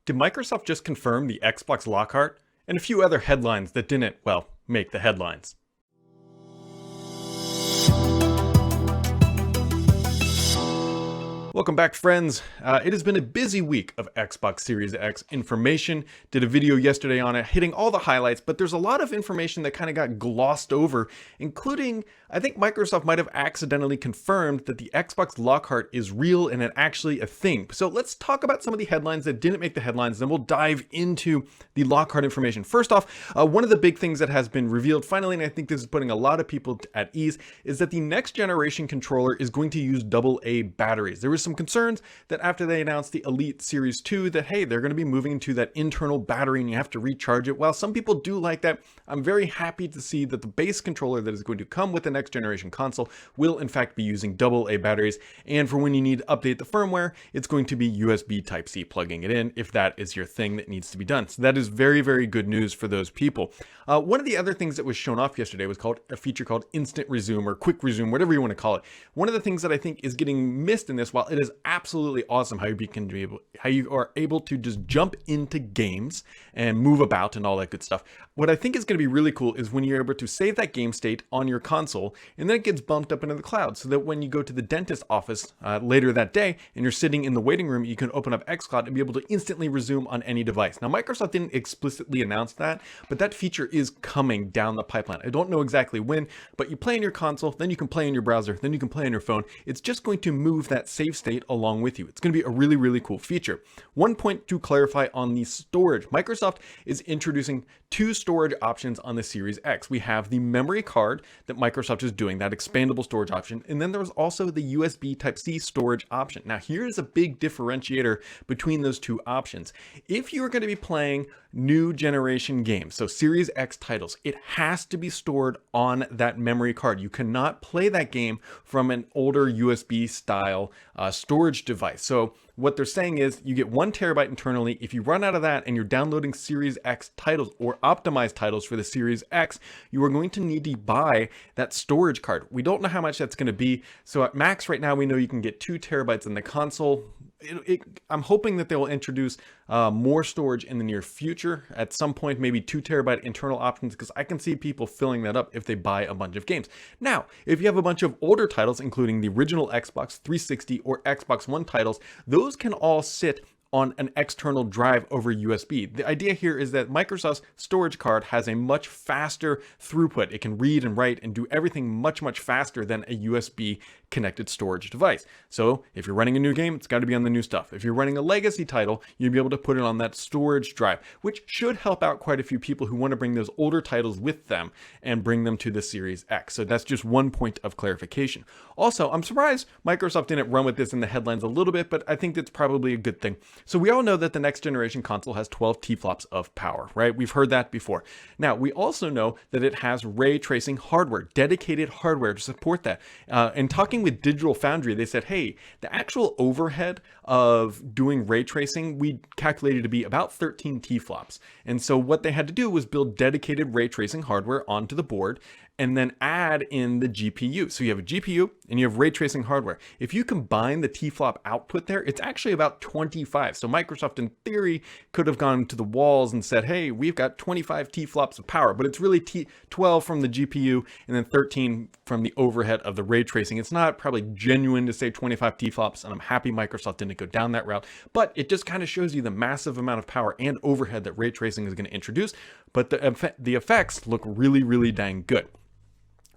Did Microsoft just confirm the Xbox Lockhart? And a few other headlines that didn't, well, make the headlines. Welcome back, friends. It has been a busy week of Xbox Series X information. Did a video yesterday on it, hitting all the highlights, but there's a lot of information that kind of got glossed over, including, I think Microsoft might have accidentally confirmed that the Xbox Lockhart is real and it actually a thing. So let's talk about some of the headlines that didn't make the headlines, then we'll dive into the Lockhart information. First off, one of the big things that has been revealed finally, and I think this is putting a lot of people at ease, is that the next generation controller is going to use AA batteries. There was some concerns that after they announced the Elite Series 2 that, hey, they're going to be moving to that internal battery and you have to recharge it. While some people do like that, I'm very happy to see that the base controller that is going to come with the next generation console will in fact be using AA batteries. And for when you need to update the firmware, it's going to be USB Type-C plugging it in if that is your thing that needs to be done. So that is very, very good news for those people. One of the other things that was shown off yesterday was called a feature called Instant Resume or Quick Resume, whatever you want to call it. One of the things that I think is getting missed in this, while it is absolutely awesome how you are able to just jump into games and move about and all that good stuff. What I think is going to be really cool is when you're able to save that game state on your console and then it gets bumped up into the cloud so that when you go to the dentist office later that day and you're sitting in the waiting room, you can open up xCloud and be able to instantly resume on any device. Now, Microsoft didn't explicitly announce that, but that feature is coming down the pipeline. I don't know exactly when, but you play in your console, then you can play in your browser, then you can play on your phone. It's just going to move that save state along with you. It's going to be a really, really cool feature. One point to clarify on the storage. Microsoft is introducing two storage options on the Series X. We have the memory card that Microsoft is doing, that expandable storage option, and then there's also the USB Type-C storage option. Now, here's a big differentiator between those two options. If you're going to be playing new generation games, so Series X titles, it has to be stored on that memory card. You cannot play that game from an older USB style storage device. So what they're saying is you get 1 terabyte internally. If you run out of that and you're downloading Series X titles or optimized titles for the Series X, you are going to need to buy that storage card. We don't know how much that's going to be. So at max right now, we know you can get 2 terabytes in the console. I'm hoping that they will introduce more storage in the near future. At some point, maybe 2 terabyte internal options, because I can see people filling that up if they buy a bunch of games. Now, if you have a bunch of older titles, including the original Xbox 360 or Xbox One titles, those can all sit on an external drive over USB. The idea here is that Microsoft's storage card has a much faster throughput. It can read and write and do everything much, much faster than a USB connected storage device. So if you're running a new game, it's got to be on the new stuff. If you're running a legacy title, you'll be able to put it on that storage drive, which should help out quite a few people who want to bring those older titles with them and bring them to the Series X. So that's just one point of clarification. Also, I'm surprised Microsoft didn't run with this in the headlines a little bit, but I think that's probably a good thing. So we all know that the next generation console has 12 T-flops of power, right? We've heard that before. Now, we also know that it has ray tracing hardware, dedicated hardware to support that. And talking with Digital Foundry, they said, hey, the actual overhead of doing ray tracing, we calculated to be about 13 T-flops. And so what they had to do was build dedicated ray tracing hardware onto the board and then add in the GPU. So you have a GPU and you have ray tracing hardware. If you combine the T-flop output there, it's actually about 25. So Microsoft in theory could have gone to the walls and said, hey, we've got 25 T-flops of power, but it's really 12 from the GPU and then 13 from the overhead of the ray tracing. It's not probably genuine to say 25 T-flops, and I'm happy Microsoft didn't go down that route, but it just kind of shows you the massive amount of power and overhead that ray tracing is going to introduce. But the effects look really, really dang good.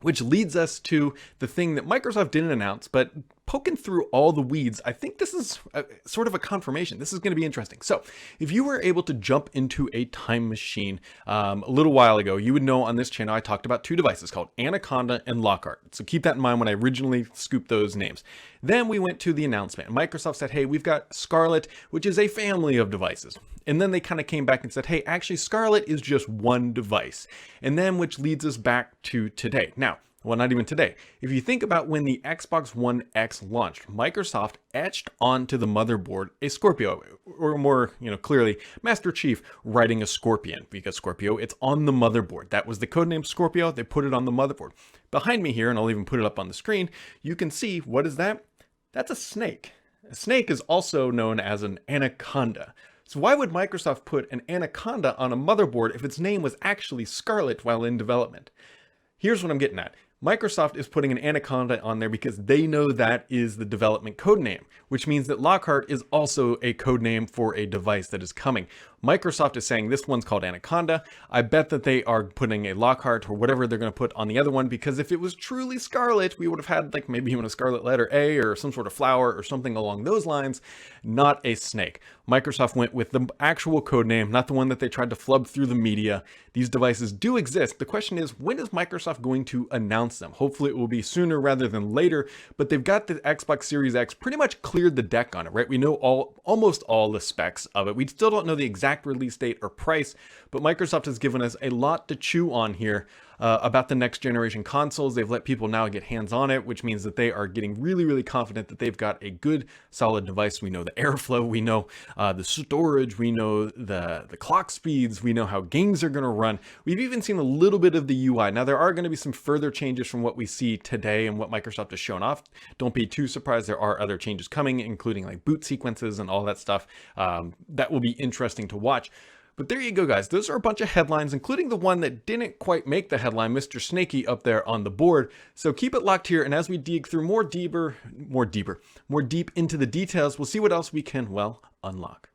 Which leads us to the thing that Microsoft didn't announce, but poking through all the weeds, I think this is sort of a confirmation. This is going to be interesting. So if you were able to jump into a time machine a little while ago, you would know on this channel I talked about two devices called Anaconda and Lockhart. So keep that in mind when I originally scooped those names. Then we went to the announcement. Microsoft said, hey, we've got Scarlett, which is a family of devices. And then they kind of came back and said, hey, actually Scarlett is just one device. And then which leads us back to today. Now, well, not even today. If you think about when the Xbox One X launched, Microsoft etched onto the motherboard a Scorpio, or more, clearly, Master Chief riding a Scorpion, because Scorpio, it's on the motherboard. That was the codename Scorpio. They put it on the motherboard. Behind me here, and I'll even put it up on the screen, you can see, what is that? That's a snake. A snake is also known as an anaconda. So why would Microsoft put an Anaconda on a motherboard if its name was actually Scarlet while in development? Here's what I'm getting at. Microsoft is putting an Anaconda on there because they know that is the development code name, which means that Lockhart is also a code name for a device that is coming. Microsoft is saying this one's called Anaconda. I bet that they are putting a Lockhart or whatever they're going to put on the other one, because if it was truly Scarlet, we would have had like maybe even a scarlet letter A or some sort of flower or something along those lines, not a snake. Microsoft went with the actual code name, not the one that they tried to flub through the media. These devices do exist. The question is, when is Microsoft going to announce them? Hopefully it will be sooner rather than later, but they've got the Xbox Series X pretty much cleared the deck on it, right? We know almost all the specs of it. We still don't know the exact release date or price, but Microsoft has given us a lot to chew on here about the next generation consoles. They've let people now get hands on it, which means that they are getting really, really confident that they've got a good, solid device. We know the airflow, we know the storage, we know the clock speeds, we know how games are going to run. We've even seen a little bit of the UI. Now, there are going to be some further changes from what we see today and what Microsoft has shown off. Don't be too surprised. There are other changes coming, including like boot sequences and all that stuff. That will be interesting to watch. But there you go, guys. Those are a bunch of headlines, including the one that didn't quite make the headline, Mr. Snaky up there on the board. So keep it locked here, and as we dig through more deep into the details, we'll see what else we can, well, unlock.